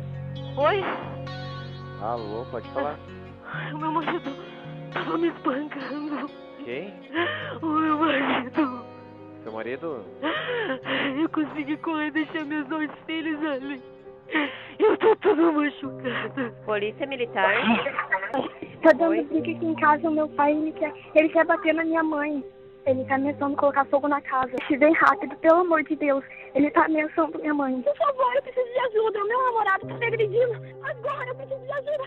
Militar. Oi? Alô, pode falar? O meu marido tava me espancando. Quem? O meu marido. Seu marido? Eu consegui correr e deixar meus 2 filhos ali. Eu tô toda machucada. Polícia Militar. Tá dando Oi? briga aqui em casa, o meu pai, ele quer bater na minha mãe. Ele tá ameaçando colocar fogo na casa. Se vem rápido, pelo amor de Deus. Ele tá ameaçando minha mãe. Por favor, eu preciso de ajuda. O meu namorado tá me agredindo. Agora eu preciso de ajuda.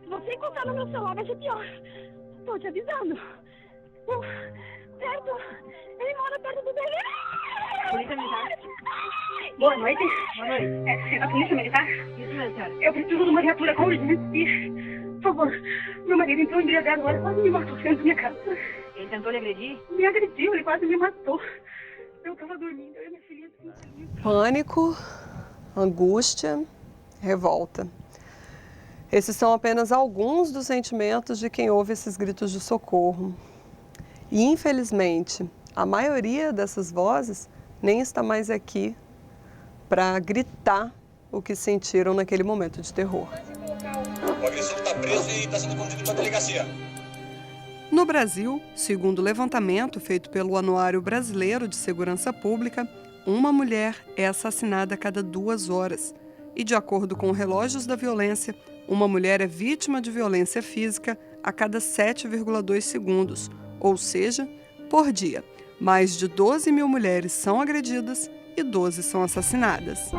Você encontrar no meu celular vai ser pior. Tô te avisando. Perto. Ele mora perto do bebê. Polícia Militar. Boa noite. Boa noite. É a polícia militar? Isso mesmo, senhora. Eu preciso de uma viatura com urgência. Por favor, meu marido entrou embriagado agora, quase me matou dentro da minha casa. Ele tentou lhe agredir? Me agrediu, ele quase me matou. Eu tava dormindo, eu e minha filha. Pânico, angústia, revolta. Esses são apenas alguns dos sentimentos de quem ouve esses gritos de socorro. E, infelizmente, a maioria dessas vozes nem está mais aqui para gritar o que sentiram naquele momento de terror. O agressor está preso e está sendo conduzido para a delegacia. No Brasil, segundo o levantamento feito pelo Anuário Brasileiro de Segurança Pública, uma mulher é assassinada a cada 2 horas. E, de acordo com Relógios da Violência, uma mulher é vítima de violência física a cada 7,2 segundos, ou seja, por dia. Mais de 12 mil mulheres são agredidas e 12 são assassinadas.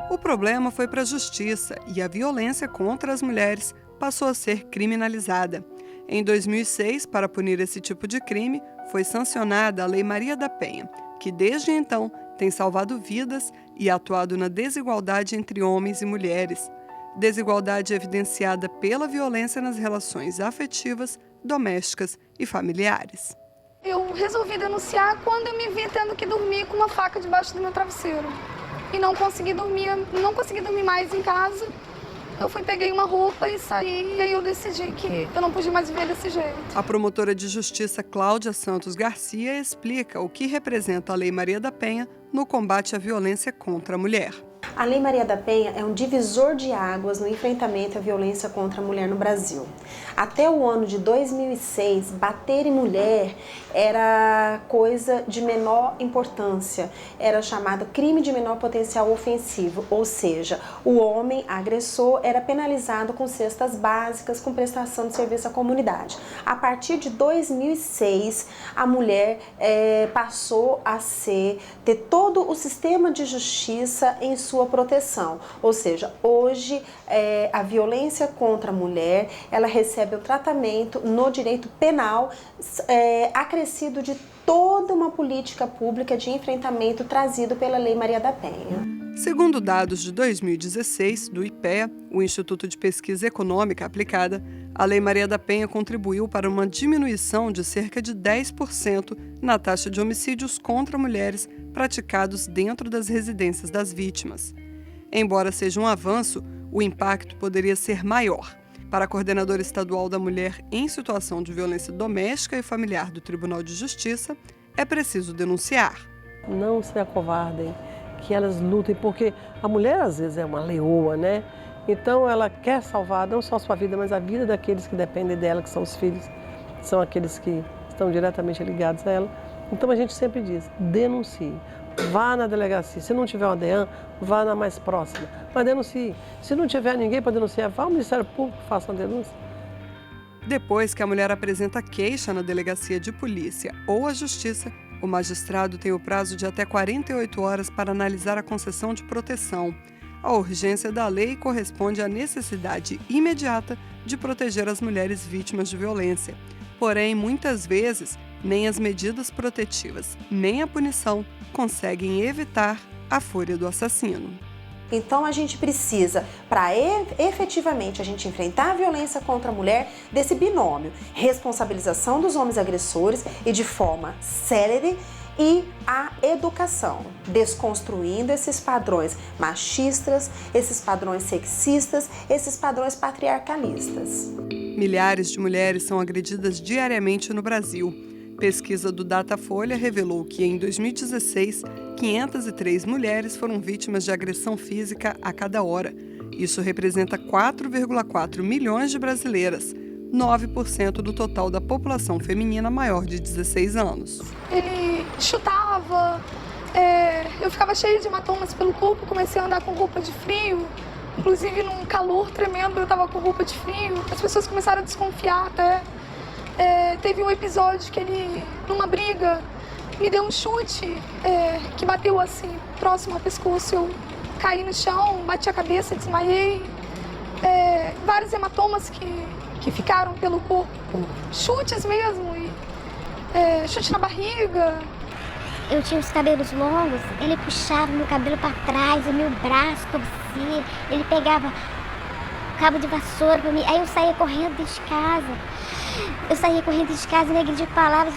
O problema foi para a justiça e a violência contra as mulheres passou a ser criminalizada. Em 2006, para punir esse tipo de crime, foi sancionada a Lei Maria da Penha, que desde então tem salvado vidas e atuado na desigualdade entre homens e mulheres. Desigualdade evidenciada pela violência nas relações afetivas, domésticas e familiares. Eu resolvi denunciar quando eu me vi tendo que dormir com uma faca debaixo do meu travesseiro. E não consegui dormir mais em casa. Eu peguei uma roupa e saí, e aí eu decidi que eu não podia mais viver desse jeito. A promotora de justiça Cláudia Santos Garcia explica o que representa a Lei Maria da Penha no combate à violência contra a mulher. A Lei Maria da Penha é um divisor de águas no enfrentamento à violência contra a mulher no Brasil. Até o ano de 2006, bater em mulher era coisa de menor importância, era chamado crime de menor potencial ofensivo, ou seja, o homem agressor era penalizado com cestas básicas, com prestação de serviço à comunidade. A partir de 2006, a mulher passou a ter todo o sistema de justiça em sua proteção, ou seja, hoje a violência contra a mulher, ela recebe um tratamento no direito penal acrescido de toda uma política pública de enfrentamento trazido pela Lei Maria da Penha. Segundo dados de 2016 do IPEA, o Instituto de Pesquisa Econômica Aplicada, a Lei Maria da Penha contribuiu para uma diminuição de cerca de 10% na taxa de homicídios contra mulheres praticados dentro das residências das vítimas. Embora seja um avanço, o impacto poderia ser maior. Para a coordenadora estadual da mulher em situação de violência doméstica e familiar do Tribunal de Justiça, é preciso denunciar. Não se acovardem, que elas lutem, porque a mulher às vezes é uma leoa, né? Então ela quer salvar não só a sua vida, mas a vida daqueles que dependem dela, que são os filhos, são aqueles que estão diretamente ligados a ela. Então a gente sempre diz, denuncie. Vá na delegacia. Se não tiver uma DEAN, vá na mais próxima. Mas denuncie. Se não tiver ninguém para denunciar, vá ao Ministério Público e faça uma denúncia. Depois que a mulher apresenta queixa na delegacia de polícia ou à justiça, o magistrado tem o prazo de até 48 horas para analisar a concessão de proteção. A urgência da lei corresponde à necessidade imediata de proteger as mulheres vítimas de violência. Porém, muitas vezes, nem as medidas protetivas, nem a punição conseguem evitar a fúria do assassino. Então a gente precisa, para efetivamente a gente enfrentar a violência contra a mulher, desse binômio, responsabilização dos homens agressores e de forma célere, e a educação, desconstruindo esses padrões machistas, esses padrões sexistas, esses padrões patriarcalistas. Milhares de mulheres são agredidas diariamente no Brasil. Pesquisa do Datafolha revelou que, em 2016, 503 mulheres foram vítimas de agressão física a cada hora. Isso representa 4,4 milhões de brasileiras, 9% do total da população feminina maior de 16 anos. Ele chutava, eu ficava cheia de hematomas pelo corpo, comecei a andar com roupa de frio. Inclusive, num calor tremendo, eu estava com roupa de frio. As pessoas começaram a desconfiar até. Teve um episódio que ele, numa briga, me deu um chute que bateu assim, próximo ao pescoço. Eu caí no chão, bati a cabeça, desmaiei. Vários hematomas que ficaram pelo corpo. Chutes mesmo, chute na barriga. Eu tinha os cabelos longos, ele puxava meu cabelo para trás, o meu braço torcia, ele pegava o cabo de vassoura para mim, aí eu saía correndo de casa. E ele agrediu palavras,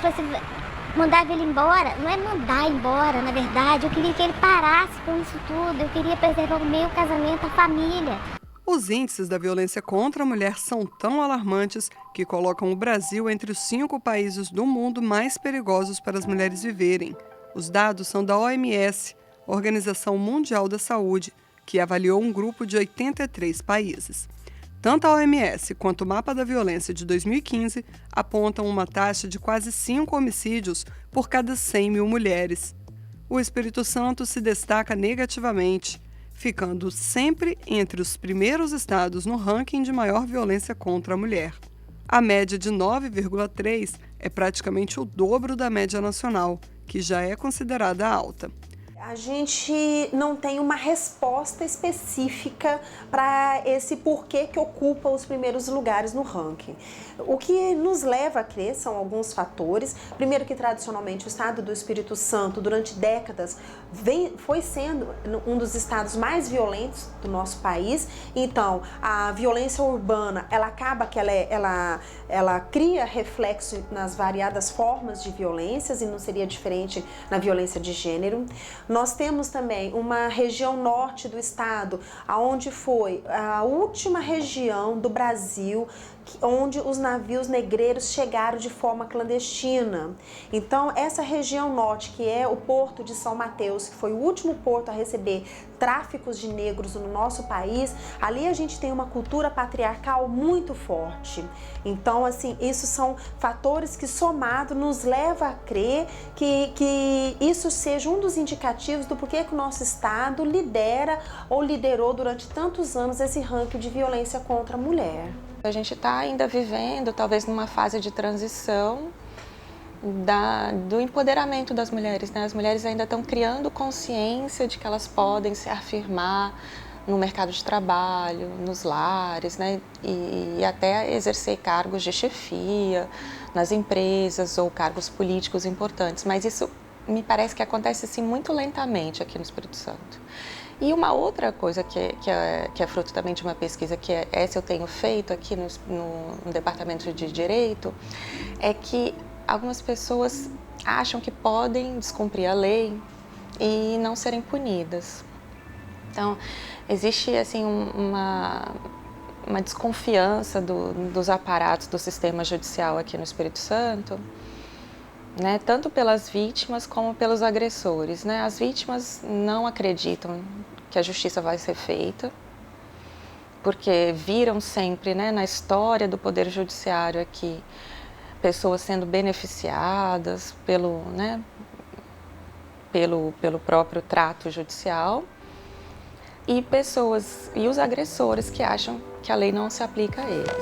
mandava ele embora. Não é mandar embora, na verdade, eu queria que ele parasse com isso tudo, eu queria preservar o meu casamento, a família. Os índices da violência contra a mulher são tão alarmantes que colocam o Brasil entre os 5 países do mundo mais perigosos para as mulheres viverem. Os dados são da OMS, Organização Mundial da Saúde, que avaliou um grupo de 83 países. Tanto a OMS quanto o Mapa da Violência de 2015 apontam uma taxa de quase 5 homicídios por cada 100 mil mulheres. O Espírito Santo se destaca negativamente, ficando sempre entre os primeiros estados no ranking de maior violência contra a mulher. A média de 9,3 é praticamente o dobro da média nacional, que já é considerada alta. A gente não tem uma resposta específica para esse porquê que ocupa os primeiros lugares no ranking. O que nos leva a crer são alguns fatores. Primeiro que tradicionalmente o estado do Espírito Santo durante décadas foi sendo um dos estados mais violentos do nosso país. Então a violência urbana ela acaba que ela cria reflexo nas variadas formas de violências e não seria diferente na violência de gênero. Nós temos também uma região norte do estado, onde foi a última região do Brasil onde os navios negreiros chegaram de forma clandestina. Então, essa região norte, que é o Porto de São Mateus, que foi o último porto a receber tráficos de negros no nosso país, ali a gente tem uma cultura patriarcal muito forte. Então, assim, isso são fatores que, somado, nos leva a crer que isso seja um dos indicativos do porquê que o nosso estado lidera ou liderou durante tantos anos esse ranking de violência contra a mulher. A gente está ainda vivendo, talvez, numa fase de transição do empoderamento das mulheres, né? As mulheres ainda estão criando consciência de que elas podem se afirmar no mercado de trabalho, nos lares, né? E até exercer cargos de chefia nas empresas ou cargos políticos importantes. Mas isso me parece que acontece assim, muito lentamente aqui no Espírito Santo. E uma outra coisa que é fruto também de uma pesquisa que essa eu tenho feito aqui no Departamento de Direito, é que algumas pessoas acham que podem descumprir a lei e não serem punidas. Então, existe assim uma desconfiança dos aparatos do sistema judicial aqui no Espírito Santo, né, tanto pelas vítimas como pelos agressores, né? As vítimas não acreditam que a justiça vai ser feita, porque viram sempre, né, na história do Poder Judiciário aqui, pessoas sendo beneficiadas pelo próprio trato judicial, e os agressores que acham que a lei não se aplica a eles.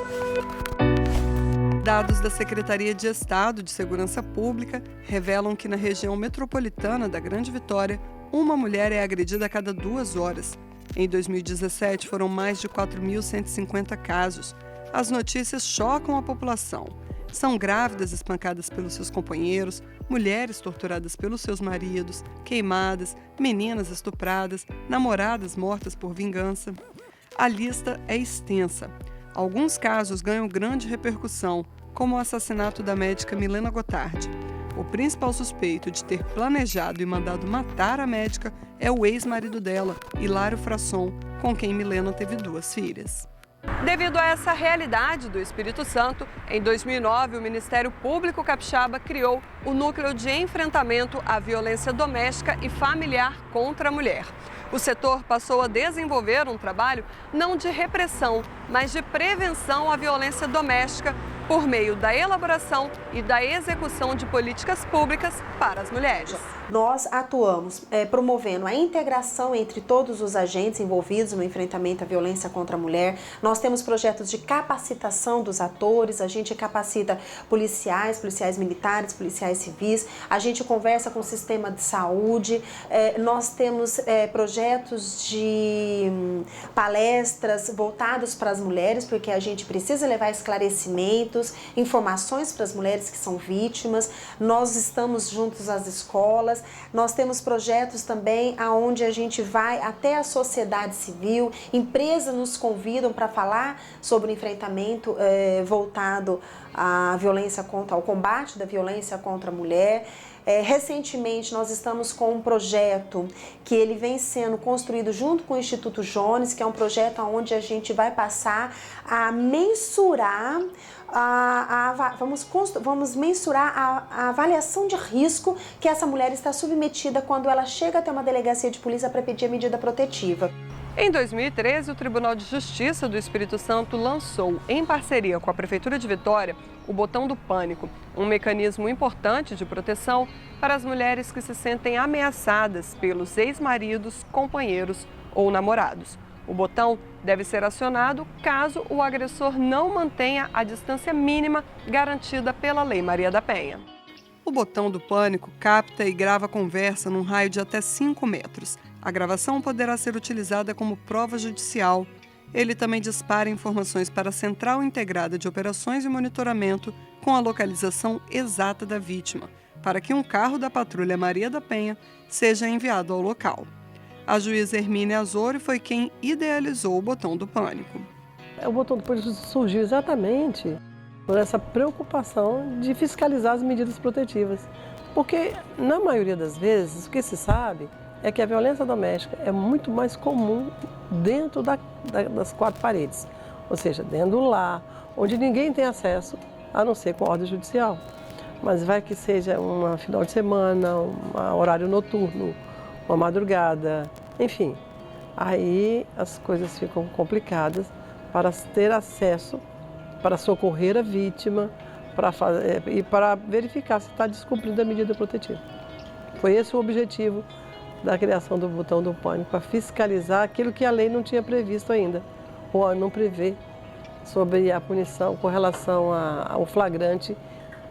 Dados da Secretaria de Estado de Segurança Pública revelam que na região metropolitana da Grande Vitória, uma mulher é agredida a cada 2 horas. Em 2017, foram mais de 4.150 casos. As notícias chocam a população. São grávidas espancadas pelos seus companheiros, mulheres torturadas pelos seus maridos, queimadas, meninas estupradas, namoradas mortas por vingança. A lista é extensa. Alguns casos ganham grande repercussão, como o assassinato da médica Milena Gotardi. O principal suspeito de ter planejado e mandado matar a médica é o ex-marido dela, Hilário Frasson, com quem Milena teve 2 filhas. Devido a essa realidade do Espírito Santo, em 2009, o Ministério Público Capixaba criou o Núcleo de Enfrentamento à Violência Doméstica e Familiar contra a Mulher. O setor passou a desenvolver um trabalho não de repressão, mas de prevenção à violência doméstica por meio da elaboração e da execução de políticas públicas para as mulheres. Nós atuamos promovendo a integração entre todos os agentes envolvidos no enfrentamento à violência contra a mulher. Nós temos projetos de capacitação dos atores, a gente capacita policiais militares, policiais civis, a gente conversa com o sistema de saúde, nós temos projetos de palestras voltados para as mulheres, porque a gente precisa levar esclarecimentos, informações para as mulheres que são vítimas. Nós estamos juntos às escolas. Nós temos projetos também onde a gente vai até a sociedade civil, empresas nos convidam para falar sobre o enfrentamento voltado à violência ao combate da violência contra a mulher. Recentemente nós estamos com um projeto que ele vem sendo construído junto com o Instituto Jones, que é um projeto onde a gente vai passar a mensurar vamos mensurar a avaliação de risco que essa mulher está submetida quando ela chega até uma delegacia de polícia para pedir a medida protetiva. Em 2013, o Tribunal de Justiça do Espírito Santo lançou, em parceria com a Prefeitura de Vitória, o Botão do Pânico, um mecanismo importante de proteção para as mulheres que se sentem ameaçadas pelos ex-maridos, companheiros ou namorados. O botão deve ser acionado caso o agressor não mantenha a distância mínima garantida pela Lei Maria da Penha. O botão do pânico capta e grava a conversa num raio de até 5 metros. A gravação poderá ser utilizada como prova judicial. Ele também dispara informações para a Central Integrada de Operações e Monitoramento com a localização exata da vítima, para que um carro da Patrulha Maria da Penha seja enviado ao local. A juíza Hermínia Azori foi quem idealizou o botão do pânico. O botão do pânico surgiu exatamente por essa preocupação de fiscalizar as medidas protetivas. Porque, na maioria das vezes, o que se sabe é que a violência doméstica é muito mais comum dentro das 4 paredes. Ou seja, dentro do lar, onde ninguém tem acesso, a não ser com ordem judicial. Mas vai que seja um final de semana, um horário noturno, uma madrugada, enfim. Aí as coisas ficam complicadas para ter acesso, para socorrer a vítima e para verificar se está descumprindo a medida protetiva. Foi esse o objetivo da criação do botão do pânico, para fiscalizar aquilo que a lei não tinha previsto ainda, ou não prevê sobre a punição com relação ao flagrante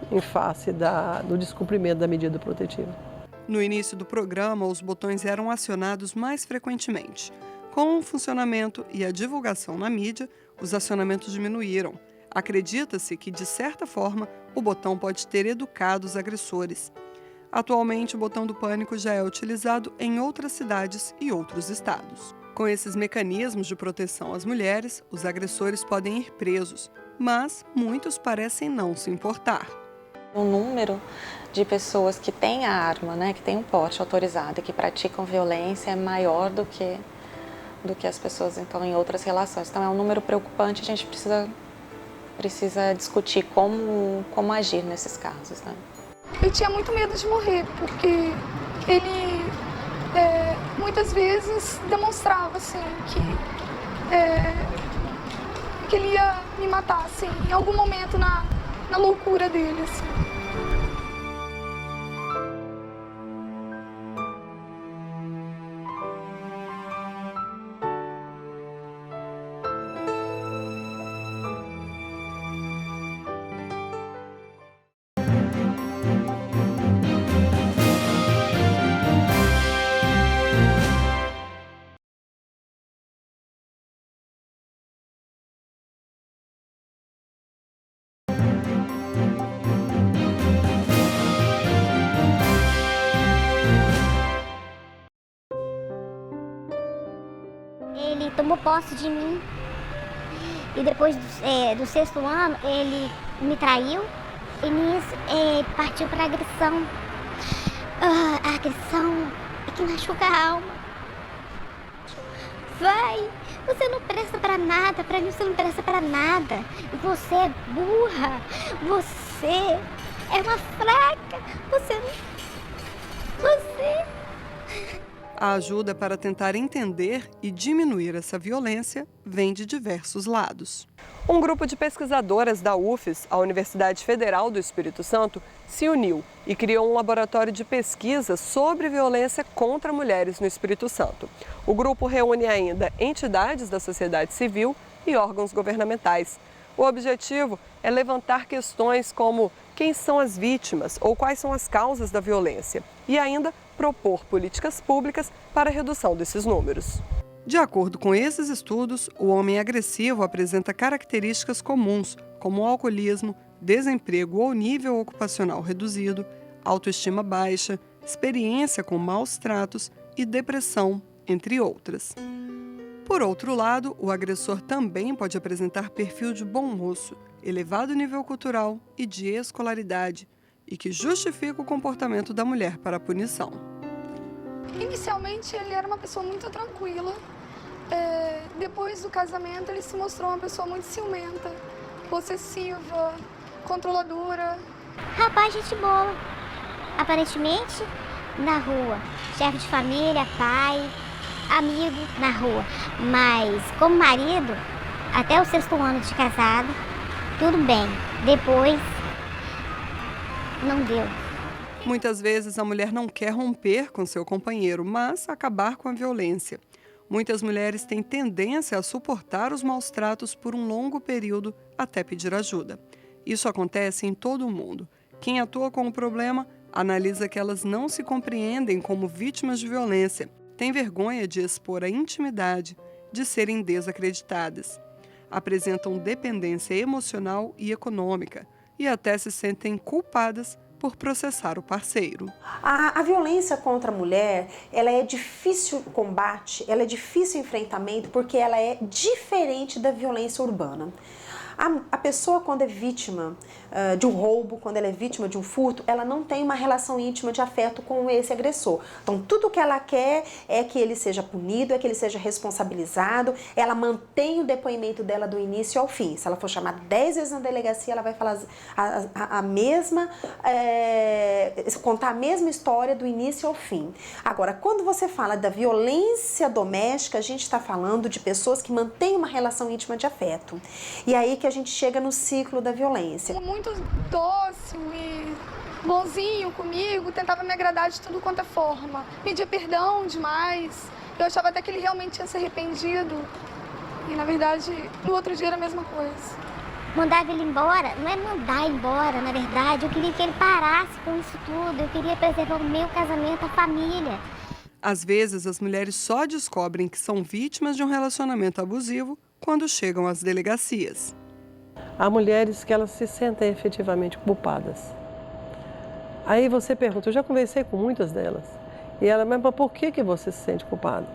em face do descumprimento da medida protetiva. No início do programa, os botões eram acionados mais frequentemente. Com o funcionamento e a divulgação na mídia, os acionamentos diminuíram. Acredita-se que, de certa forma, o botão pode ter educado os agressores. Atualmente, o botão do pânico já é utilizado em outras cidades e outros estados. Com esses mecanismos de proteção às mulheres, os agressores podem ir presos, mas muitos parecem não se importar. O número de pessoas que têm a arma, que têm um porte autorizado e que praticam violência é maior do que as pessoas então, em outras relações. Então é um número preocupante, a gente precisa discutir como agir nesses casos. Eu tinha muito medo de morrer, porque ele muitas vezes demonstrava assim, que ele ia me matar assim, em algum momento na loucura dele. Assim. Ele tomou posse de mim e depois do 6º ano ele me traiu e nisso partiu para agressão. A agressão é que machuca a alma. Vai, você não presta para nada, pra mim você não presta pra nada. Você é burra, você é uma fraca, você não... Você... A ajuda para tentar entender e diminuir essa violência vem de diversos lados. Um grupo de pesquisadoras da UFES, a Universidade Federal do Espírito Santo, se uniu e criou um laboratório de pesquisa sobre violência contra mulheres no Espírito Santo. O grupo reúne ainda entidades da sociedade civil e órgãos governamentais. O objetivo é levantar questões como quem são as vítimas ou quais são as causas da violência e ainda propor políticas públicas para a redução desses números. De acordo com esses estudos, o homem agressivo apresenta características comuns, como alcoolismo, desemprego ou nível ocupacional reduzido, autoestima baixa, experiência com maus tratos e depressão, entre outras. Por outro lado, o agressor também pode apresentar perfil de bom moço, elevado nível cultural e de escolaridade, e que justifica o comportamento da mulher para a punição. Inicialmente ele era uma pessoa muito tranquila. Depois do casamento ele se mostrou uma pessoa muito ciumenta, possessiva, controladora. Rapaz, gente boa. Aparentemente, na rua. Chefe de família, pai, amigo na rua. Mas como marido, até o 6º ano de casado, tudo bem. Depois, não deu. Muitas vezes a mulher não quer romper com seu companheiro, mas acabar com a violência. Muitas mulheres têm tendência a suportar os maus tratos por um longo período até pedir ajuda. Isso acontece em todo o mundo. Quem atua com o problema analisa que elas não se compreendem como vítimas de violência, têm vergonha de expor a intimidade, de serem desacreditadas. Apresentam dependência emocional e econômica e até se sentem culpadas por processar o parceiro. A violência contra a mulher, ela é difícil combate, ela é difícil enfrentamento porque ela é diferente da violência urbana. A pessoa, quando é vítima de um roubo, quando ela é vítima de um furto, ela não tem uma relação íntima de afeto com esse agressor. Então, tudo que ela quer é que ele seja punido, é que ele seja responsabilizado, ela mantém o depoimento dela do início ao fim. Se ela for chamada 10 vezes na delegacia, ela vai falar contar a mesma história do início ao fim. Agora, quando você fala da violência doméstica, a gente está falando de pessoas que mantêm uma relação íntima de afeto. E aí que a gente chega no ciclo da violência. Muito dócil e bonzinho comigo, tentava me agradar de tudo quanto é forma. Pedia perdão demais. Eu achava até que ele realmente tinha se arrependido. E, na verdade, no outro dia era a mesma coisa. Mandava ele embora, não é mandar embora, na verdade. Eu queria que ele parasse com isso tudo. Eu queria preservar o meu casamento, a família. Às vezes, as mulheres só descobrem que são vítimas de um relacionamento abusivo quando chegam às delegacias. Há mulheres que elas se sentem efetivamente culpadas. Aí você pergunta, eu já conversei com muitas delas, e ela, mas por que você se sente culpada?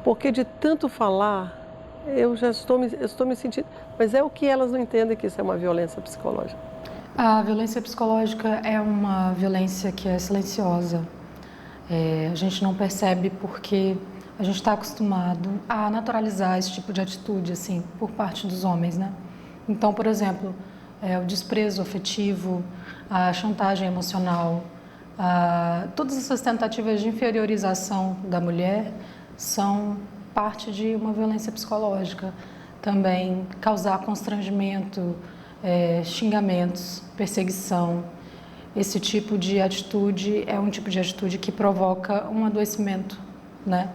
Porque de tanto falar, eu estou me sentindo... Mas é o que elas não entendem, que isso é uma violência psicológica. A violência psicológica é uma violência que é silenciosa. A gente não percebe porque a gente está acostumado a naturalizar esse tipo de atitude, assim, por parte dos homens, né? Então, por exemplo, o desprezo afetivo, a chantagem emocional, todas essas tentativas de inferiorização da mulher são parte de uma violência psicológica. Também causar constrangimento, xingamentos, perseguição. Esse tipo de atitude é um tipo de atitude que provoca um adoecimento, né,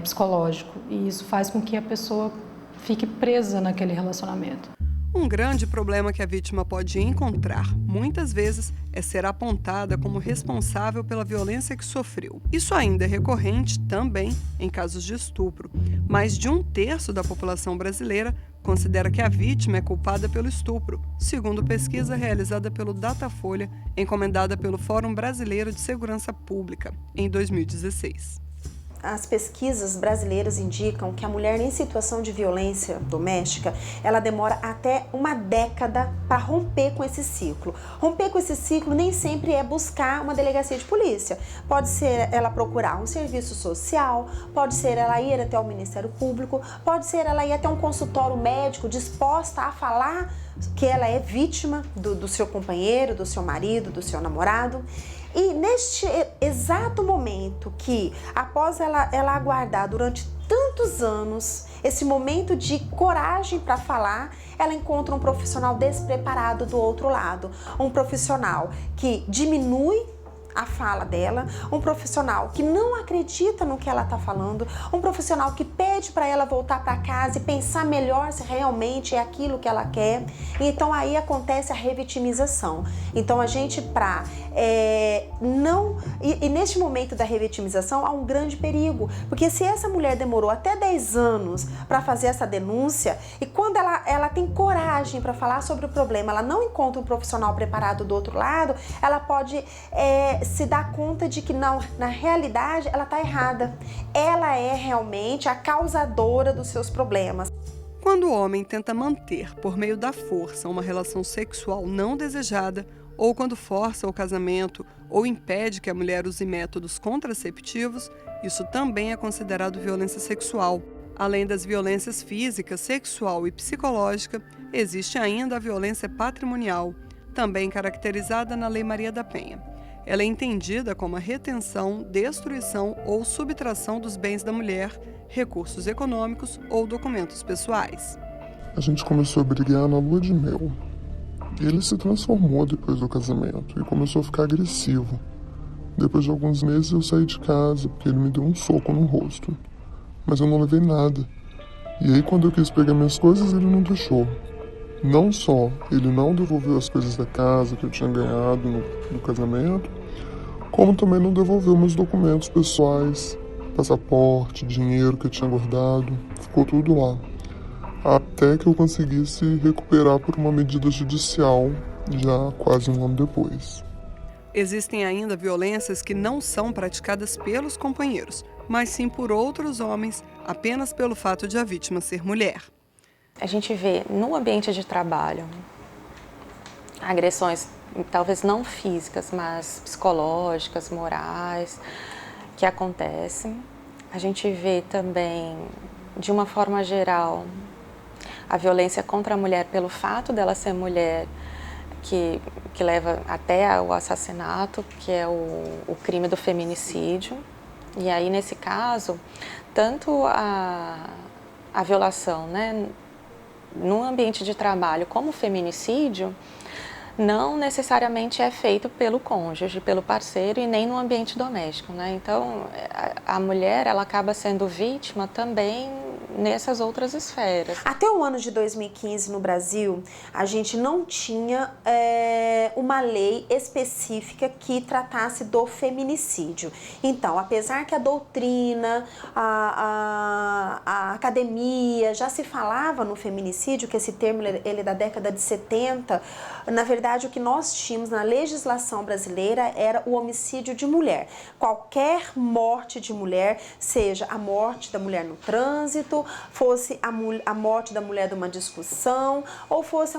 psicológico. E isso faz com que a pessoa fique presa naquele relacionamento. Um grande problema que a vítima pode encontrar, muitas vezes, é ser apontada como responsável pela violência que sofreu. Isso ainda é recorrente também em casos de estupro. Mais de 1/3 da população brasileira considera que a vítima é culpada pelo estupro, segundo pesquisa realizada pelo Datafolha, encomendada pelo Fórum Brasileiro de Segurança Pública, em 2016. as pesquisas brasileiras indicam que a mulher em situação de violência doméstica, ela demora até uma década para romper com esse ciclo. Romper com esse ciclo nem sempre é buscar uma delegacia de polícia. Pode ser ela procurar um serviço social, pode ser ela ir até o Ministério Público, pode ser ela ir até um consultório médico disposta a falar que ela é vítima do seu companheiro, do seu marido, do seu namorado. E neste exato momento que, após ela aguardar durante tantos anos, esse momento de coragem para falar, ela encontra um profissional despreparado do outro lado. Um profissional que diminui a fala dela, um profissional que não acredita no que ela está falando, um profissional que pede para ela voltar para casa e pensar melhor se realmente é aquilo que ela quer. Então aí acontece a revitimização. Então a gente neste momento da revitimização há um grande perigo, porque se essa mulher demorou até 10 anos para fazer essa denúncia e quando ela tem coragem para falar sobre o problema, ela não encontra um profissional preparado do outro lado, ela pode se dar conta de que não, na realidade ela está errada. Ela é realmente a causadora dos seus problemas. Quando o homem tenta manter, por meio da força, uma relação sexual não desejada, ou quando força o casamento ou impede que a mulher use métodos contraceptivos, isso também é considerado violência sexual. Além das violências física, sexual e psicológica, existe ainda a violência patrimonial, também caracterizada na Lei Maria da Penha. Ela é entendida como a retenção, destruição ou subtração dos bens da mulher, recursos econômicos ou documentos pessoais. A gente começou a brigar na lua de mel. Ele se transformou depois do casamento e começou a ficar agressivo. Depois de alguns meses eu saí de casa porque ele me deu um soco no rosto. Mas eu não levei nada. E aí quando eu quis pegar minhas coisas, ele não deixou. Não só ele não devolveu as coisas da casa que eu tinha ganhado no casamento, como também não devolveu meus documentos pessoais, passaporte, dinheiro que eu tinha guardado, ficou tudo lá. Até que eu conseguisse recuperar por uma medida judicial, já quase um ano depois. Existem ainda violências que não são praticadas pelos companheiros, mas sim por outros homens, apenas pelo fato de a vítima ser mulher. A gente vê no ambiente de trabalho agressões, talvez não físicas, mas psicológicas, morais, que acontecem. A gente vê também, de uma forma geral, a violência contra a mulher pelo fato dela ser mulher, que leva até ao assassinato, que é o crime do feminicídio. E aí, nesse caso, tanto a violação, né, no ambiente de trabalho como o feminicídio, não necessariamente é feito pelo cônjuge, pelo parceiro e nem no ambiente doméstico, né? Então, a mulher, ela acaba sendo vítima também nessas outras esferas. Até o ano de 2015 no Brasil, a gente não tinha uma lei específica que tratasse do feminicídio. Então, apesar que a doutrina, a academia já se falava no feminicídio, que esse termo ele é da década de 70, na verdade o que nós tínhamos na legislação brasileira era o homicídio de mulher. Qualquer morte de mulher, seja a morte da mulher no trânsito, fosse a morte da mulher de uma discussão, ou fosse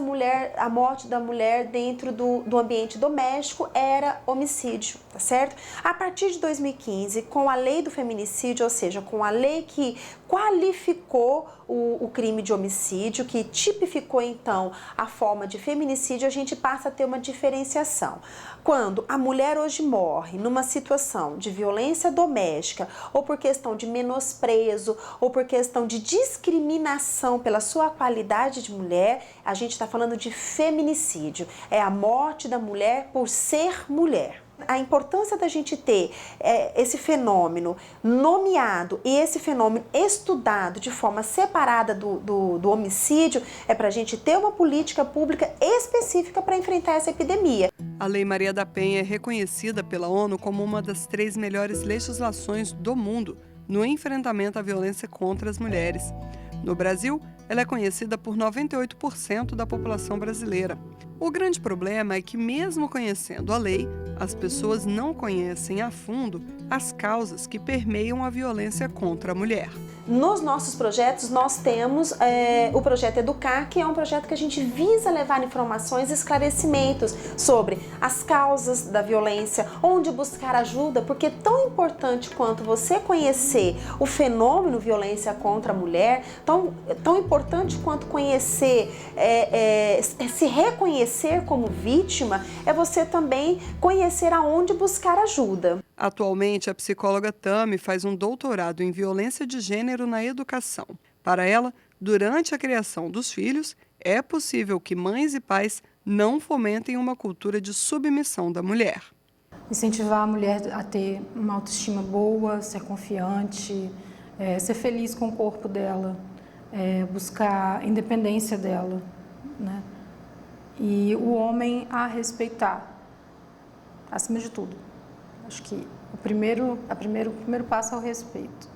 a morte da mulher dentro do ambiente doméstico, era homicídio, tá certo? A partir de 2015, com a lei do feminicídio, ou seja, com a lei que qualificou o crime de homicídio, que tipificou então a forma de feminicídio, a gente passa a ter uma diferenciação. Quando a mulher hoje morre numa situação de violência doméstica, ou por questão de menosprezo, ou por questão de discriminação pela sua qualidade de mulher, a gente está falando de feminicídio. É a morte da mulher por ser mulher. A importância da gente ter esse fenômeno nomeado e esse fenômeno estudado de forma separada do homicídio é para a gente ter uma política pública específica para enfrentar essa epidemia. A Lei Maria da Penha é reconhecida pela ONU como uma das 3 melhores legislações do mundo no enfrentamento à violência contra as mulheres. No Brasil, ela é conhecida por 98% da população brasileira. O grande problema é que, mesmo conhecendo a lei, as pessoas não conhecem a fundo as causas que permeiam a violência contra a mulher. Nos nossos projetos, nós temos o projeto Educar, que é um projeto que a gente visa levar informações e esclarecimentos sobre as causas da violência, onde buscar ajuda, porque é tão importante quanto você conhecer o fenômeno violência contra a mulher, tão importante quanto conhecer, se reconhecer como vítima, é você também conhecer aonde buscar ajuda. Atualmente, a psicóloga Tami faz um doutorado em violência de gênero na educação. Para ela, durante a criação dos filhos, é possível que mães e pais não fomentem uma cultura de submissão da mulher. Incentivar a mulher a ter uma autoestima boa, ser confiante, ser feliz com o corpo dela, buscar a independência dela, né? E o homem a respeitar, acima de tudo. Acho que o primeiro passo é o respeito.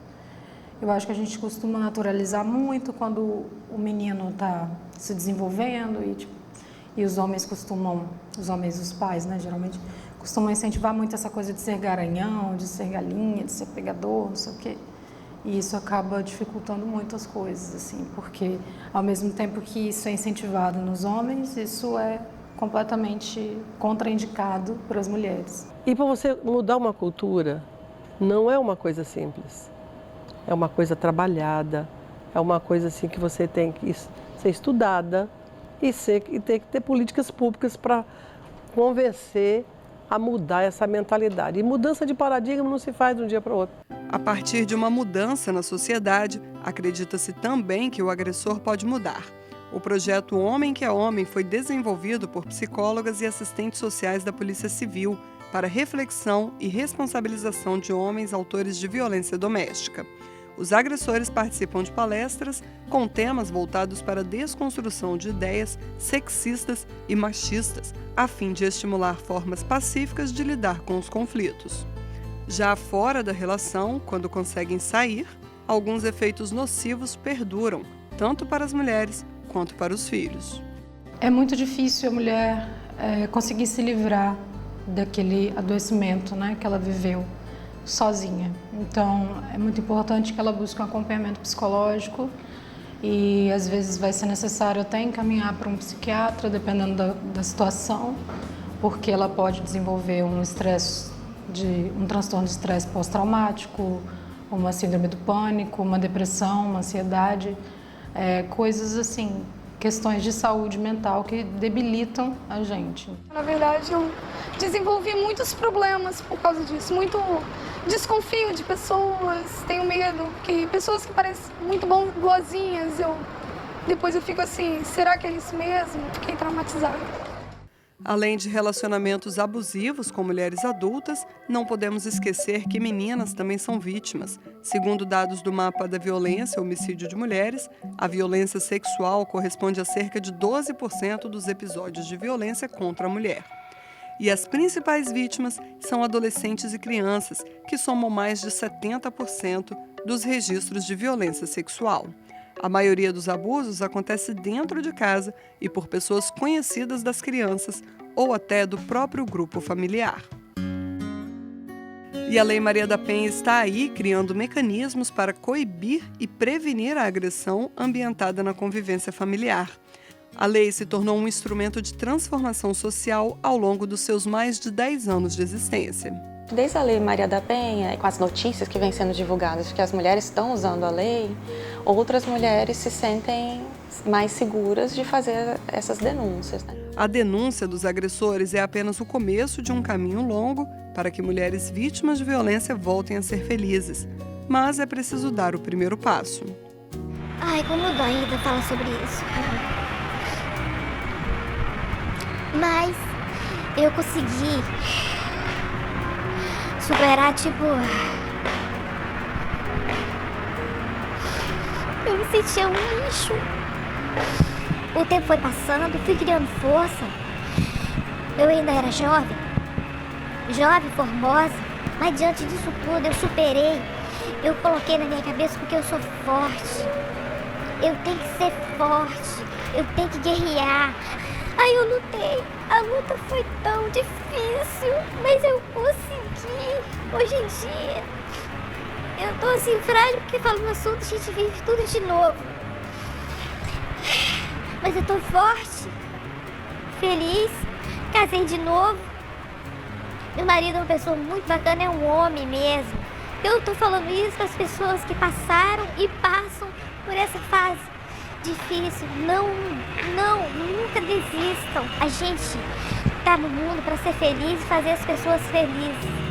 Eu acho que a gente costuma naturalizar muito quando o menino está se desenvolvendo e os homens os pais, né, geralmente, costumam incentivar muito essa coisa de ser garanhão, de ser galinha, de ser pegador, não sei o quê. E isso acaba dificultando muito as coisas, assim, porque ao mesmo tempo que isso é incentivado nos homens, isso é completamente contraindicado para as mulheres. E para você mudar uma cultura, não é uma coisa simples. É uma coisa trabalhada, é uma coisa assim que você tem que ser estudada e ter que ter políticas públicas para convencer a mudar essa mentalidade. E mudança de paradigma não se faz de um dia para o outro. A partir de uma mudança na sociedade, acredita-se também que o agressor pode mudar. O projeto Homem que é Homem foi desenvolvido por psicólogas e assistentes sociais da Polícia Civil para reflexão e responsabilização de homens autores de violência doméstica. Os agressores participam de palestras com temas voltados para a desconstrução de ideias sexistas e machistas, a fim de estimular formas pacíficas de lidar com os conflitos. Já fora da relação, quando conseguem sair, alguns efeitos nocivos perduram, tanto para as mulheres quanto para os filhos. É muito difícil a mulher conseguir se livrar daquele adoecimento, né, que ela viveu sozinha. Então, é muito importante que ela busque um acompanhamento psicológico e, às vezes, vai ser necessário até encaminhar para um psiquiatra, dependendo da situação, porque ela pode desenvolver um transtorno de estresse pós-traumático, uma síndrome do pânico, uma depressão, uma ansiedade, coisas assim, questões de saúde mental que debilitam a gente. Na verdade, eu desenvolvi muitos problemas por causa disso, muito desconfio de pessoas, tenho medo que pessoas que parecem muito boazinhas, depois eu fico assim, será que é isso mesmo? Fiquei traumatizada. Além de relacionamentos abusivos com mulheres adultas, não podemos esquecer que meninas também são vítimas. Segundo dados do Mapa da Violência e Homicídio de Mulheres, a violência sexual corresponde a cerca de 12% dos episódios de violência contra a mulher. E as principais vítimas são adolescentes e crianças, que somam mais de 70% dos registros de violência sexual. A maioria dos abusos acontece dentro de casa e por pessoas conhecidas das crianças ou até do próprio grupo familiar. E a Lei Maria da Penha está aí criando mecanismos para coibir e prevenir a agressão ambientada na convivência familiar. A lei se tornou um instrumento de transformação social ao longo dos seus mais de 10 anos de existência. Desde a Lei Maria da Penha, com as notícias que vêm sendo divulgadas de que as mulheres estão usando a lei, outras mulheres se sentem mais seguras de fazer essas denúncias, né? A denúncia dos agressores é apenas o começo de um caminho longo para que mulheres vítimas de violência voltem a ser felizes. Mas é preciso dar o primeiro passo. Ai, como dói ainda falar sobre isso. Mas eu consegui superar, eu me sentia um lixo. O tempo foi passando, fui criando força. Eu ainda era jovem, formosa, mas diante disso tudo eu superei. Eu coloquei na minha cabeça porque eu sou forte. Eu tenho que ser forte, eu tenho que guerrear. Aí eu lutei, a luta foi tão difícil, mas eu consegui. Hoje em dia, eu tô assim frágil porque falo no assunto, a gente vive tudo de novo. Mas eu tô forte, feliz, casei de novo. Meu marido é uma pessoa muito bacana, é um homem mesmo. Eu tô falando isso para as pessoas que passaram e passam por essa fase difícil. Nunca desistam. A gente tá no mundo para ser feliz e fazer as pessoas felizes.